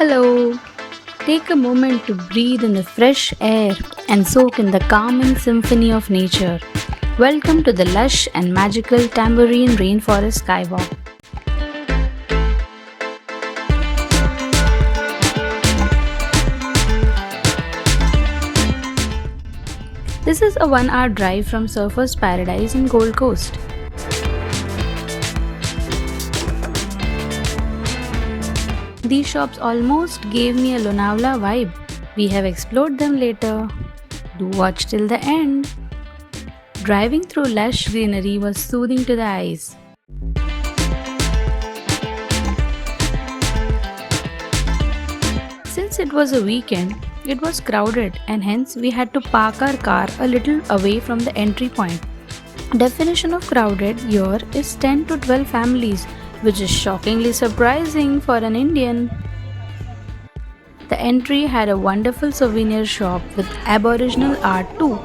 Hello! Take a moment to breathe in the fresh air and soak in the calming symphony of nature. Welcome to the lush and magical Tamborine Rainforest Skywalk. This is a 1 hour drive from Surfer's Paradise in Gold Coast. These shops almost gave me a Lonavala vibe. We have explored them later. Do watch till the end. Driving through lush greenery was soothing to the eyes. Since it was a weekend, it was crowded and hence we had to park our car a little away from the entry point. Definition of crowded here is 10 to 12 families, which is shockingly surprising for an Indian. The entry had a wonderful souvenir shop with Aboriginal art too.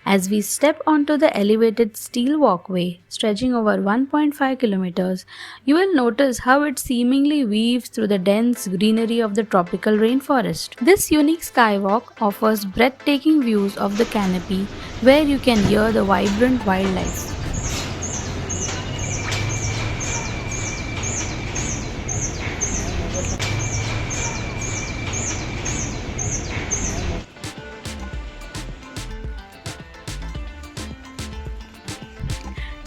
As we step onto the elevated steel walkway stretching over 1.5 kilometers, you will notice how it seemingly weaves through the dense greenery of the tropical rainforest. This unique skywalk offers breathtaking views of the canopy where you can hear the vibrant wildlife.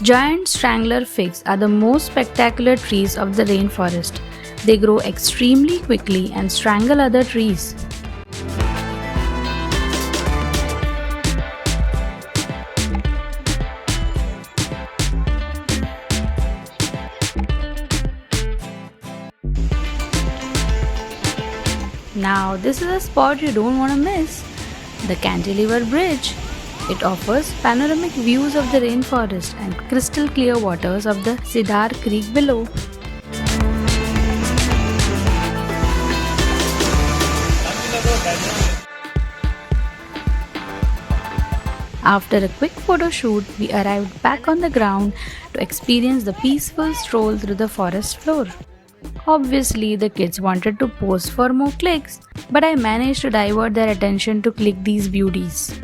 Giant strangler figs are the most spectacular trees of the rainforest. They grow extremely quickly and strangle other trees. Now, this is a spot you don't want to miss. The Cantilever Bridge. It offers panoramic views of the rainforest and crystal clear waters of the Cedar Creek below. After a quick photo shoot, we arrived back on the ground to experience the peaceful stroll through the forest floor. Obviously, the kids wanted to pose for more clicks, but I managed to divert their attention to click these beauties.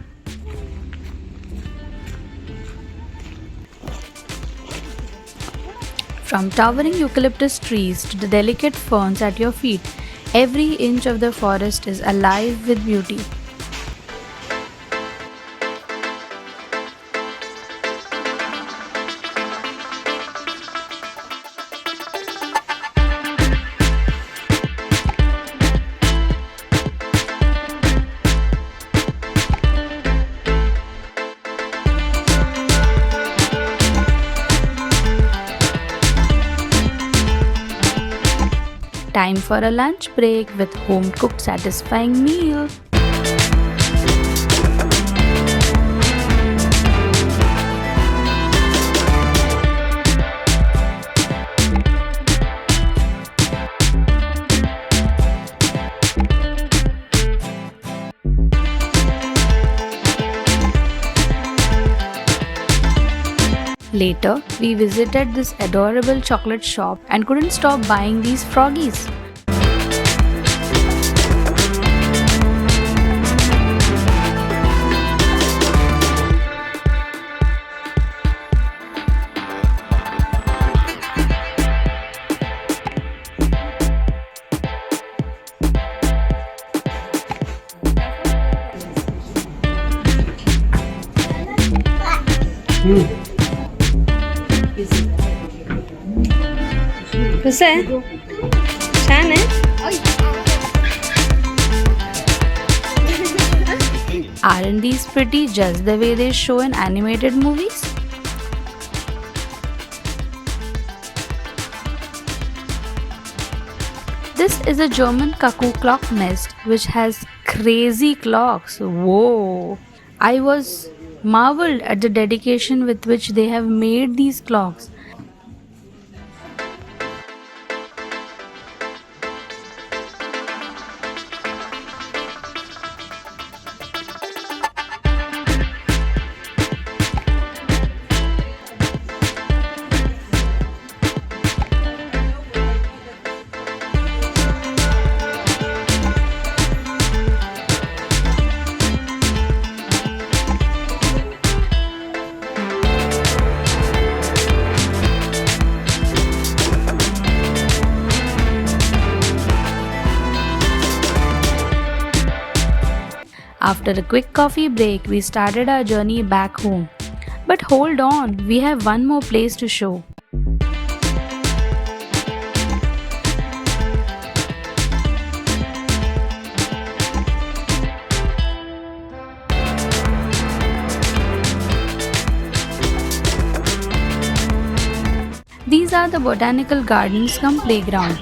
From towering eucalyptus trees to the delicate ferns at your feet, every inch of the forest is alive with beauty. Time for a lunch break with home-cooked satisfying meal. Later, we visited this adorable chocolate shop and couldn't stop buying these froggies. कसं आहे छान आहे Aren't these pretty just the way they show in animated movies? This is a German cuckoo clock nest which has crazy clocks. Whoa! I was marveled at the dedication with which they have made these clocks. After a quick coffee break, we started our journey back home. But hold on, we have one more place to show. These are the botanical gardens come playground.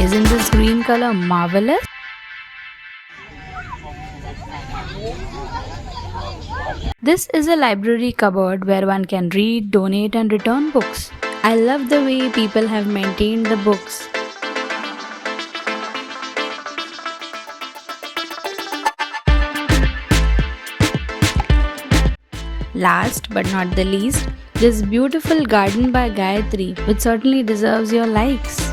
Isn't this green color marvelous? This is a library cupboard where one can read, donate and return books. I love the way people have maintained the books. Last but not the least, this beautiful garden by Gayatri, which certainly deserves your likes.